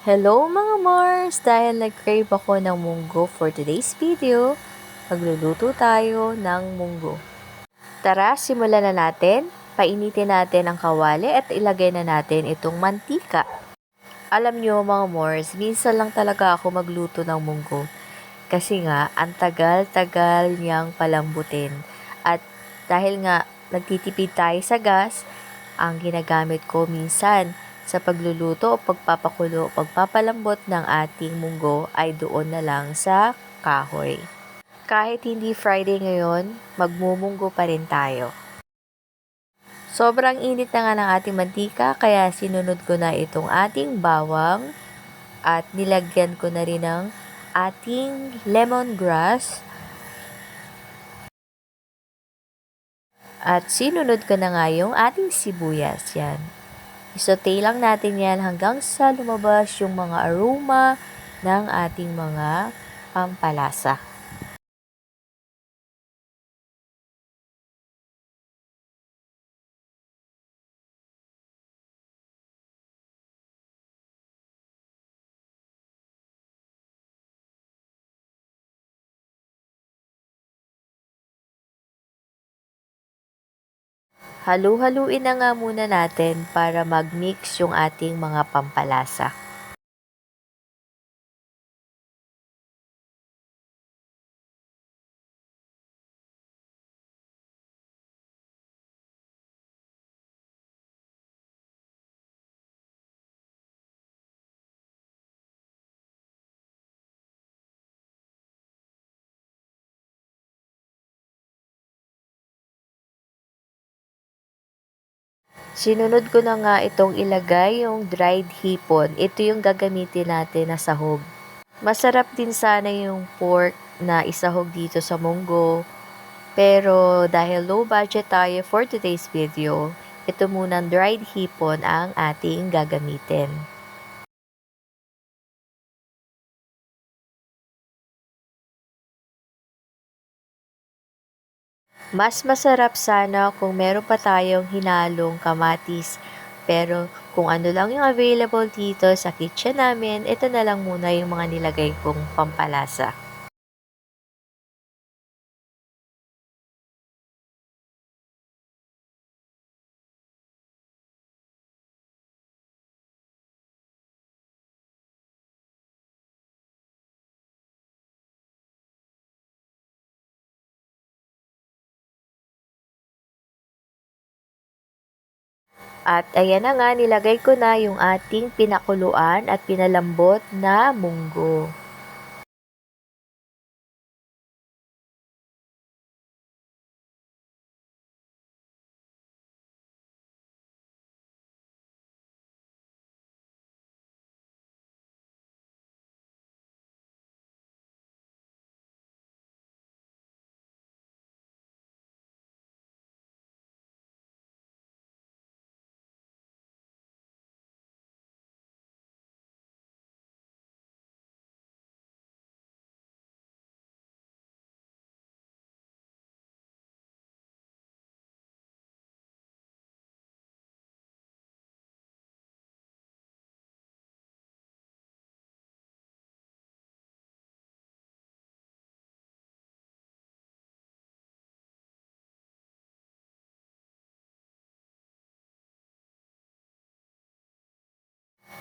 Hello mga Mars! Dahil nag-crave ako ng munggo for today's video, magluluto tayo ng munggo. Tara, simulan na natin. Painitin natin ang kawali at ilagay na natin itong mantika. Alam nyo mga Mars, minsan lang talaga ako magluto ng munggo. Kasi nga, ang tagal-tagal niyang palambutin. At dahil nga nagtitipid tayo sa gas, ang ginagamit ko minsan sa pagluluto o pagpapakulo o pagpapalambot ng ating munggo ay doon na lang sa kahoy. Kahit hindi Friday ngayon, magmumunggo pa rin tayo. Sobrang init na nga ng ating mantika kaya sinunod ko na itong ating bawang at nilagyan ko na rin ng ating lemongrass at sinunod ko na nga yung ating sibuyas. Yan. Isaute lang natin yan hanggang sa lumabas yung mga aroma ng ating mga pampalasa. Halu-haluin na nga muna natin para mag-mix yung ating mga pampalasa. Sinunod ko na nga itong ilagay yung dried hipon. Ito yung gagamitin natin na sahog. Masarap din sana yung pork na isahog dito sa munggo. Pero dahil low budget tayo for today's video, ito munang dried hipon ang ating gagamitin. Mas masarap sana kung meron pa tayong hinalong kamatis. Pero kung ano lang yung available dito sa kitchen namin, ito na lang muna yung mga nilagay kong pampalasa. At ayan na nga, nilagay ko na yung ating pinakuluan at pinalambot na munggo.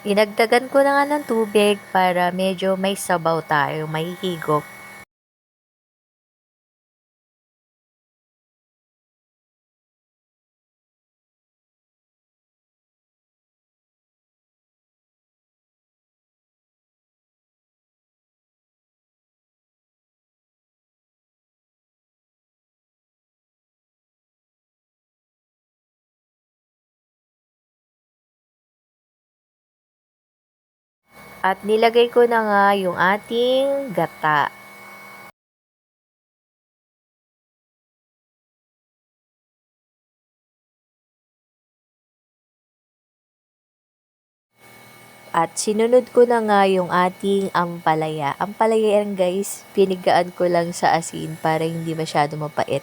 Dinagdagan ko na nga ng tubig para medyo may sabaw tayo, may higop. At nilagay ko na nga yung ating gata. At sinunod ko na nga yung ating ampalaya. Ampalaya yan guys, pinigaan ko lang sa asin para hindi masyado mapait.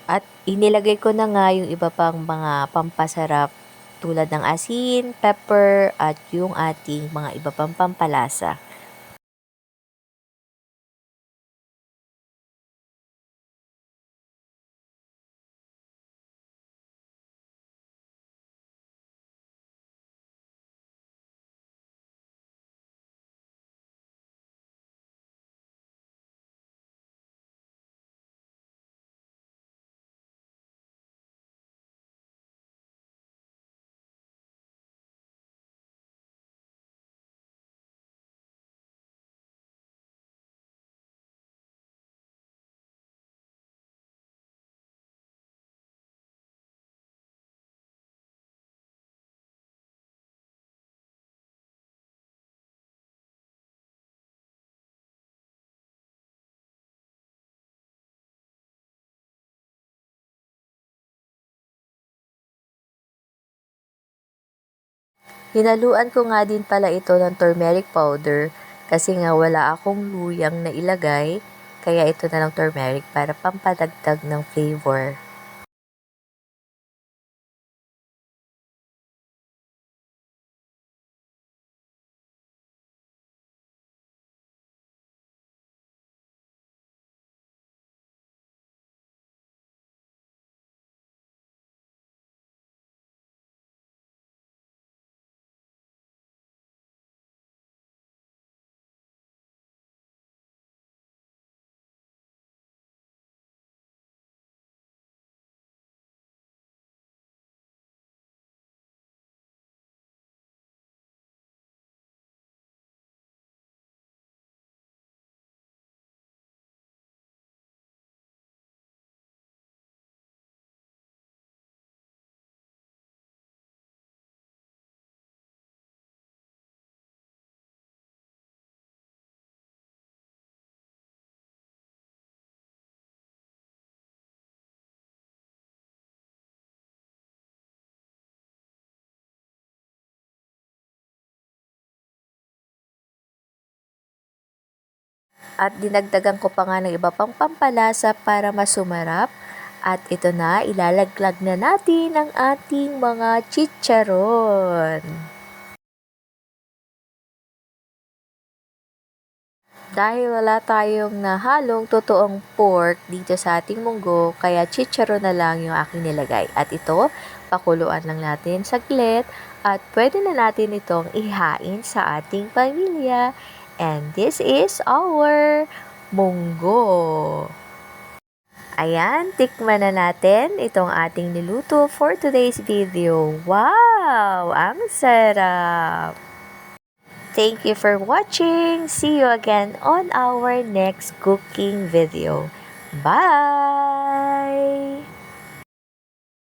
At inilagay ko na nga yung iba pang mga pampasarap tulad ng asin, pepper, at yung ating mga iba pang pampalasa. Hinaluan ko nga din pala ito ng turmeric powder kasi nga wala akong luyang na ilagay, kaya ito na lang turmeric para pampadagdag ng flavor. At dinagdagan ko pa nga ng iba pang pampalasa para mas sumarap. At ito na, ilalaglag na natin ang ating mga chicharon. Dahil wala tayong nahalong totoong pork dito sa ating munggo, kaya chicharon na lang yung aking nilagay. At ito, pakuluan lang natin saglit at pwede na natin itong ihain sa ating pamilya. And this is our munggo. Ayan, tikman na natin itong ating niluto for today's video. Wow! Ang sarap! Thank you for watching. See you again on our next cooking video. Bye!